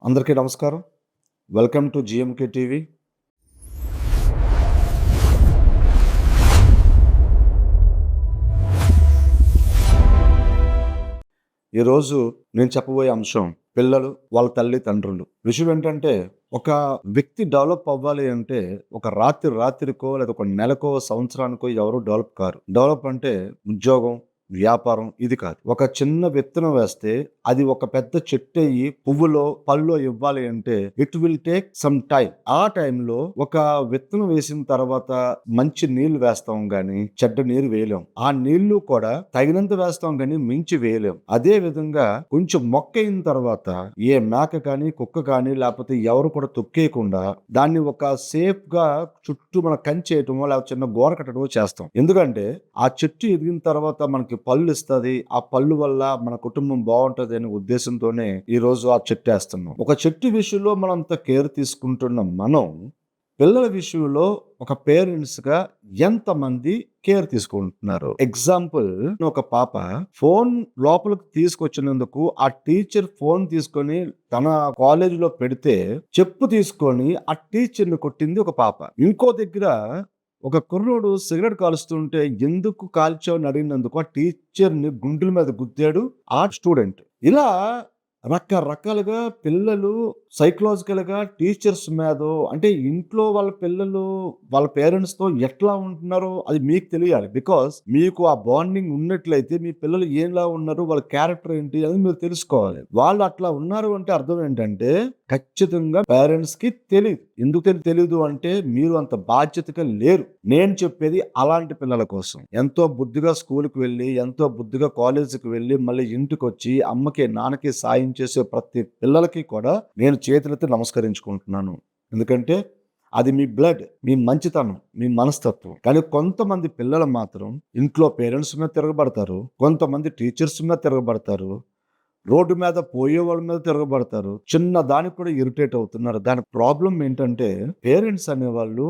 అందరికీ నమస్కారం. Welcome to GMK TV. ఈరోజు నేను చెప్పబోయే అంశం పిల్లలు, వాళ్ళ తల్లిదండ్రులు. విషయం ఏంటంటే, ఒక వ్యక్తి డెవలప్ అవ్వాలి అంటే ఒక రాత్రికో లేదా ఒక నెలకో, సంవత్సరానికో ఎవరు డెవలప్ కారు. డెవలప్ అంటే ఉద్యోగం, వ్యాపారం ఇది కాదు. ఒక చిన్న విత్తనం వేస్తే అది ఒక పెద్ద చెట్టు అయ్యి పువ్వులో, పళ్ళో ఇవ్వాలి అంటే it will take some time. ఆ టైంలో ఒక విత్తనం వేసిన తర్వాత మంచి నీళ్లు వేస్తాం గాని చెడ్డ నీరు వేయలేం. ఆ నీళ్లు కూడా తగినంత వేస్తాం గాని మించి వేయలేం. అదే విధంగా కొంచెం మొక్క అయిన తర్వాత ఏ మేక కానీ, కుక్క కానీ లేకపోతే ఎవరు కూడా తొక్కేయకుండా దాన్ని ఒక సేఫ్ గా చుట్టూ మన కంచేయటమో లేకపోతే చిన్న గోడ కట్టడమో చేస్తాం. ఎందుకంటే ఆ చెట్టు ఎదిగిన తర్వాత మనకి పళ్ళు ఇస్తుంది. ఆ పళ్ళు వల్ల మన కుటుంబం బాగుంటది అనే ఉద్దేశంతోనే ఈ రోజు ఆ చెట్టు వేస్తున్నాం. ఒక చెట్టు విషయంలో మనం అంత కేర్ తీసుకుంటున్నాం. మనం పిల్లల విషయంలో ఒక పేరెంట్స్ గా ఎంతమంది కేర్ తీసుకుంటున్నారు? ఎగ్జాంపుల్, ఒక పాప ఫోన్ లోపలికి తీసుకొచ్చినందుకు ఆ టీచర్ ఫోన్ తీసుకొని తన కాలేజీలో పెడితే చెప్పు తీసుకొని ఆ టీచర్ ని కొట్టింది ఒక పాప. ఇంకో దగ్గర ఒక కుర్రోడు సిగరెట్ కాలుస్తుంటే ఎందుకు కాల్చావని అడిగినందుకు ఆ టీచర్ని గుండెల మీద గుద్దాడు ఆ స్టూడెంట్. ఇలా రకరకాలుగా పిల్లలు సైకలాజికల్ గా టీచర్స్ మీద, అంటే ఇంట్లో వాళ్ళ పిల్లలు వాళ్ళ పేరెంట్స్ తో ఎట్లా ఉంటున్నారో అది మీకు తెలియాలి. బికాస్ మీకు ఆ బాండింగ్ ఉన్నట్లయితే మీ పిల్లలు ఏంలా ఉన్నారు, వాళ్ళ క్యారెక్టర్ ఏంటి అని మీరు తెలుసుకోవాలి. వాళ్ళు అట్లా ఉన్నారు అంటే అర్థం ఏంటంటే ఖచ్చితంగా పేరెంట్స్ కి తెలియదు. ఎందుకు తెలియదు అంటే మీరు అంత బాధ్యతగా లేరు. నేను చెప్పేది అలాంటి పిల్లల కోసం. ఎంతో బుద్ధిగా స్కూల్కి వెళ్ళి, ఎంతో బుద్ధిగా కాలేజీకి వెళ్ళి మళ్ళీ ఇంటికి వచ్చి అమ్మకి నాన్నకి సాయం చేసే ప్రతి పిల్లలకి కూడా నేను చేతులెత్తి నమస్కరించుకుంటున్నాను. ఎందుకంటే అది మీ బ్లడ్, మీ మంచితనం, మీ మనస్తత్వం. కానీ కొంతమంది పిల్లలు మాత్రం ఇంట్లో పేరెంట్స్ మీద తిరగబడతారు, కొంతమంది టీచర్స్ మీద తిరగబడతారు, రోడ్డు మీద పోయే వాళ్ళ మీద తిరగబడతారు. చిన్న దానికి కూడా ఇరిటేట్ అవుతున్నారు. దానికి ప్రాబ్లం ఏంటంటే పేరెంట్స్ అనేవాళ్ళు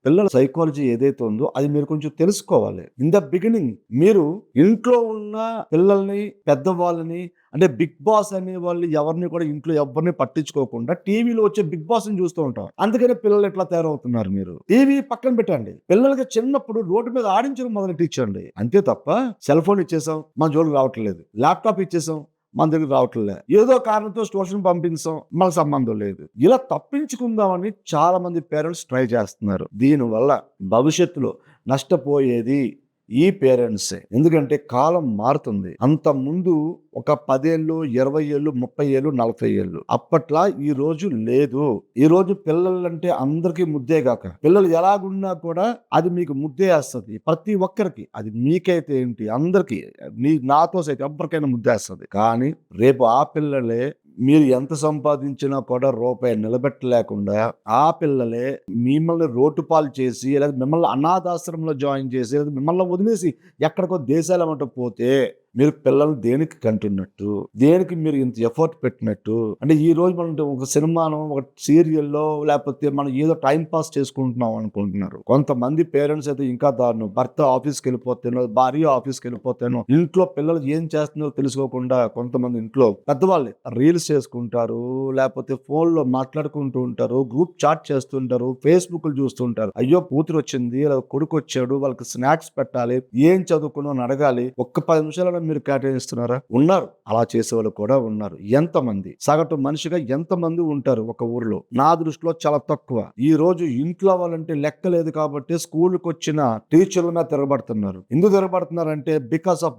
పిల్లల సైకాలజీ ఏదైతే ఉందో అది మీరు కొంచెం తెలుసుకోవాలి. ఇన్ ద బిగినింగ్ మీరు ఇంట్లో ఉన్న పిల్లల్ని, పెద్దవాళ్ళని, అంటే బిగ్ బాస్ అనే వాళ్ళు ఎవరిని కూడా ఇంట్లో ఎవరిని పట్టించుకోకుండా టీవీలో వచ్చే బిగ్ బాస్ ని చూస్తూ ఉంటాం. అందుకనే పిల్లలు ఎట్లా తయారవుతున్నారు. మీరు టీవీ పక్కన పెట్టండి, పిల్లలకి చిన్నప్పుడు రోడ్డు మీద ఆడించడం మొదలెట్టించండి. అంతే తప్ప సెల్ ఫోన్ ఇచ్చేసాం మన జోలికి రావట్లేదు, ల్యాప్టాప్ ఇచ్చేసాం మన దగ్గర రావట్లేదు, ఏదో కారణంతో ట్యూషన్ పంపించాం మనకు సంబంధం లేదు, ఇలా తప్పించుకుందామని చాలా మంది పేరెంట్స్ ట్రై చేస్తున్నారు. దీనివల్ల భవిష్యత్తులో నష్టపోయేది ఈ పేరెంట్సే. ఎందుకంటే కాలం మారుతుంది. అంత ముందు ఒక 10 ఏళ్ళు, 20 ఏళ్ళు, 30 ఏళ్ళు, 40 ఏళ్ళు అప్పట్లా ఈ రోజు లేదు. ఈ రోజు పిల్లలంటే అందరికీ ముద్దే గాక పిల్లలు ఎలాగున్నా కూడా అది మీకు ముద్దే వేస్తుంది. ప్రతి ఒక్కరికి, అది మీకైతే ఏంటి అందరికి, నాతో సైతం ఎవరికైనా ముద్దేస్తుంది. కానీ రేపు ఆ పిల్లలే మీరు ఎంత సంపాదించినా కూడా రూపాయి నిలబెట్టలేకుండా ఆ పిల్లలే మిమ్మల్ని రోడ్డుపాలు చేసి, లేదా మిమ్మల్ని అనాథాశ్రమంలో జాయిన్ చేసి, లేదా మిమ్మల్ని వదిలేసి ఎక్కడికో దేశాలమంటూ పోతే మీరు పిల్లల్ని దేనికి కంటున్నట్టు, దేనికి మీరు ఇంత ఎఫర్ట్ పెట్టినట్టు? అంటే ఈ రోజు మనం ఒక సినిమాను, ఒక సీరియల్లో, లేకపోతే మనం ఏదో టైం పాస్ చేసుకుంటున్నాం అనుకుంటున్నారు. కొంతమంది పేరెంట్స్ అయితే ఇంకా దారుణం. భర్త ఆఫీస్కి వెళ్ళిపోతేనో, భార్య ఆఫీస్కి వెళ్ళిపోతేనో ఇంట్లో పిల్లలు ఏం చేస్తున్నారో తెలుసుకోకుండా కొంతమంది ఇంట్లో పెద్దవాళ్ళు రీల్స్ చేసుకుంటారు, లేకపోతే ఫోన్లో మాట్లాడుకుంటూ ఉంటారు, గ్రూప్ చాట్ చేస్తుంటారు, ఫేస్బుక్లు చూస్తుంటారు. అయ్యో కూతురు వచ్చింది, లేదా కొడుకు వచ్చాడు, వాళ్ళకి స్నాక్స్ పెట్టాలి, ఏం చదువుకున్నావు అని అడగాలి. ఒక్క 10 నిమిషాలలో మీరు కేటాయిస్తున్నారా? ఉన్నారు, అలా చేసేవాళ్ళు కూడా ఉన్నారు. ఎంతమంది, సగటు మనిషిగా ఎంతమంది ఉంటారు ఒక ఊరిలో? నా దృష్టిలో చాలా తక్కువ. ఈ రోజు ఇంట్లో వాళ్ళంటే లెక్క లేదు కాబట్టి స్కూల్కి వచ్చిన టీచర్ల మీద తిరగబడుతున్నారు. ఎందుకు తిరగబడుతున్నారంటే because of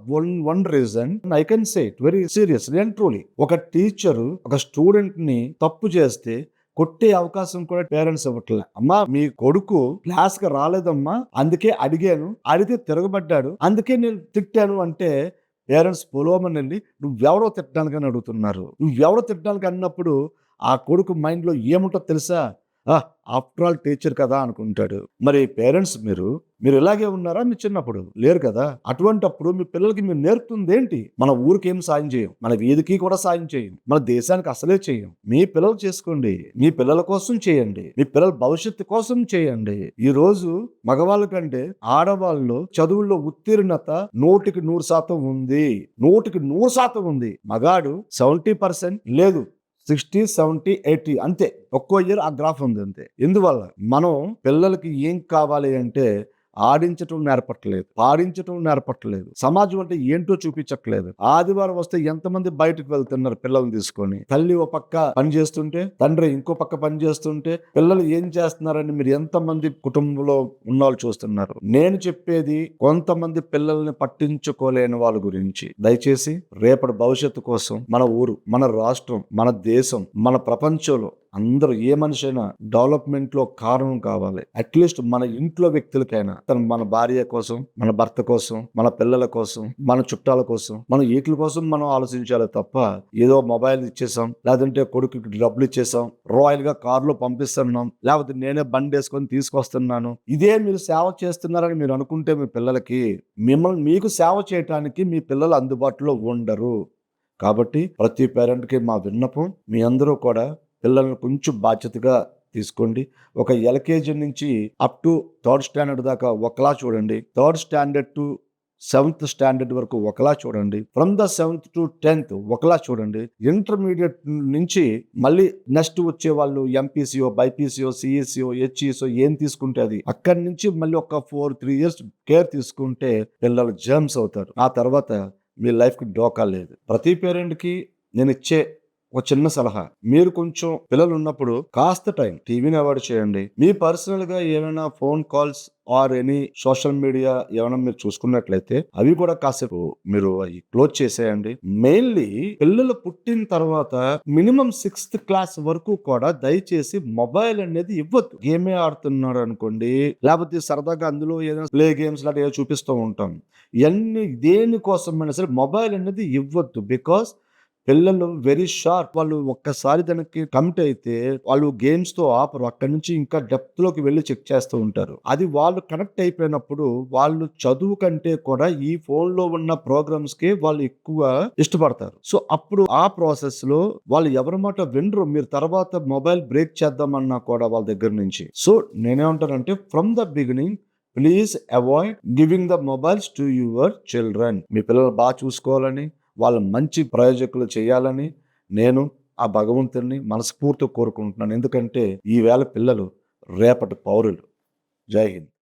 one reason. I can say it very seriously and truly. ఒక టీచరు ఒక స్టూడెంట్ ని తప్పు చేస్తే కొట్టే అవకాశం కూడా పేరెంట్స్ ఇవ్వట్లే. అమ్మా మీ కొడుకు క్లాస్ కి రాలేదమ్మా, అందుకే అడిగాను, అడిగితే తిరగబడ్డాడు, అందుకే నేను తిట్టాను అంటే పేరెంట్స్ పొలోమని వెళ్ళి నువ్వెవరో తిట్టడానికి అని అడుగుతున్నారు. నువ్వెవరో తిట్టడానికి అన్నప్పుడు ఆ కొడుకు మైండ్ లో ఏముంటో తెలుసా? ఆఫ్టర్ ఆల్ టీచర్ కదా అనుకుంటాడు. మరి పేరెంట్స్ మీరు ఇలాగే ఉన్నారా? మీ చిన్నప్పుడు లేరు కదా. అటువంటప్పుడు మీ పిల్లలకి మీరు నేర్పుతుంది ఏంటి? మన ఊరికి ఏం సాయం చేయం, మన వీధికి కూడా సాయం చేయం, మన దేశానికి అసలే చేయం. మీ పిల్లలు చేసుకోండి, మీ పిల్లల కోసం చేయండి, మీ పిల్లల భవిష్యత్తు కోసం చేయండి. ఈ రోజు మగవాళ్ళ కంటే ఆడవాళ్ళు చదువుల్లో ఉత్తీర్ణత 100% ఉంది. 100% ఉంది. మగాడు 70% లేదు, 60, 70, 80 అంతే. ఒక్కో ఇయర్ ఆ గ్రాఫ్ ఉంది అంతే. ఎందువల్ల? మనం పిల్లలకి ఏం కావాలి అంటే ఆడించటం నేర్పట్లేదు, పాడించటం నేర్పట్లేదు, సమాజం అంటే ఏంటో చూపించట్లేదు. ఆదివారం వస్తే ఎంతమంది బయటకు వెళ్తున్నారు పిల్లల్ని తీసుకొని. తల్లి ఓ పక్క పని చేస్తుంటే, తండ్రి ఇంకో పక్క పని చేస్తుంటే, పిల్లలు ఏం చేస్తున్నారని మీరు ఎంతమంది కుటుంబంలో ఉన్నవాళ్ళు చూస్తున్నారు. నేను చెప్పేది కొంతమంది పిల్లల్ని పట్టించుకోలేని వాళ్ళ గురించి. దయచేసి రేపటి భవిష్యత్తు కోసం మన ఊరు, మన రాష్ట్రం, మన దేశం, మన ప్రపంచంలో అందరూ ఏ మనిషి అయినా డెవలప్మెంట్ లో కారణం కావాలి. అట్లీస్ట్ మన ఇంట్లో వ్యక్తులకైనా మన భార్య కోసం, మన భర్త కోసం, మన పిల్లల కోసం, మన చుట్టాల కోసం, మనం వీటి కోసం మనం ఆలోచించాలి తప్ప ఏదో మొబైల్ ఇచ్చేసాం, లేదంటే కొడుకుకి డబ్బులు ఇచ్చేసాం, రాయల్ గా కారులో పంపిస్తున్నాం, లేకపోతే నేనే బండి వేసుకొని తీసుకొస్తున్నాను, ఇదే మీరు సేవ చేస్తున్నారని మీరు అనుకుంటే మీ పిల్లలకి, మిమ్మల్ని మీకు సేవ చేయటానికి మీ పిల్లలు అందుబాటులో ఉండరు. కాబట్టి ప్రతి పేరెంట్కి మా విన్నపం, మీ అందరూ కూడా పిల్లల్ని కొంచెం బాధ్యతగా తీసుకోండి. ఒక ఎల్కేజీ నుంచి అప్ టు థర్డ్ స్టాండర్డ్ దాకా ఒకలా చూడండి. Third standard to seventh standard వరకు ఒకలా చూడండి. From the 7th to 10th ఒకలా చూడండి. ఇంటర్మీడియట్ నుంచి మళ్ళీ నెక్స్ట్ వచ్చే వాళ్ళు ఎంపీసీఓ, బైపీసీఓ, సిఈసీఓ, హెచ్ఈసీఓ ఏం తీసుకుంటే అది అక్కడి నుంచి మళ్ళీ ఒక 3 years కేర్ తీసుకుంటే పిల్లలు జర్మ్స్ అవుతారు. ఆ తర్వాత మీ లైఫ్కి డోకా లేదు. ప్రతి పేరెంట్కి నేను ఇచ్చే ఒక చిన్న సలహా, మీరు కొంచెం పిల్లలు ఉన్నప్పుడు కాస్త టైం టీవీని అవాయిడ్ చేయండి. మీ పర్సనల్ గా ఏమైనా phone calls or any social media ఏమైనా మీరు చూసుకున్నట్లయితే అవి కూడా కాసేపు మీరు అవి క్లోజ్ చేసేయండి. మెయిన్లీ పిల్లలు పుట్టిన తర్వాత మినిమం 6th క్లాస్ వరకు కూడా దయచేసి మొబైల్ అనేది ఇవ్వద్దు. గేమే ఆడుతున్నాడు అనుకోండి, లేకపోతే సరదాగా అందులో ఏదైనా ప్లే గేమ్స్ లాంటి ఏదో చూపిస్తూ ఉంటాం. ఇవన్నీ దేనికోసం సరే మొబైల్ అనేది ఇవ్వద్దు. బికాస్ పిల్లలు వెరీ షార్ప్. వాళ్ళు ఒక్కసారి దానికి కమిట్ అయితే వాళ్ళు గేమ్స్ తో ఆపరు. అక్కడి నుంచి ఇంకా డెప్త్ లోకి వెళ్ళి చెక్ చేస్తూ ఉంటారు. అది వాళ్ళు కనెక్ట్ అయిపోయినప్పుడు వాళ్ళు చదువు కంటే కూడా ఈ ఫోన్ లో ఉన్న ప్రోగ్రామ్స్ కి వాళ్ళు ఎక్కువ ఇష్టపడతారు. సో అప్పుడు ఆ ప్రాసెస్ లో వాళ్ళు ఎవరి మాట వినరు. మీరు తర్వాత మొబైల్ బ్రేక్ చేద్దామన్నా కూడా వాళ్ళ దగ్గర నుంచి. సో నేనేమంటానంటే from the beginning please avoid giving the mobiles to your children. మీ పిల్లలు బాగా చూసుకోవాలని, వాళ్ళ మంచి ప్రయోజకులు చేయాలని నేను ఆ భగవంతుడిని మనస్ఫూర్తిగా కోరుకుంటున్నాను. ఎందుకంటే ఈవేళ పిల్లలు రేపటి పౌరులు. జై హింద్.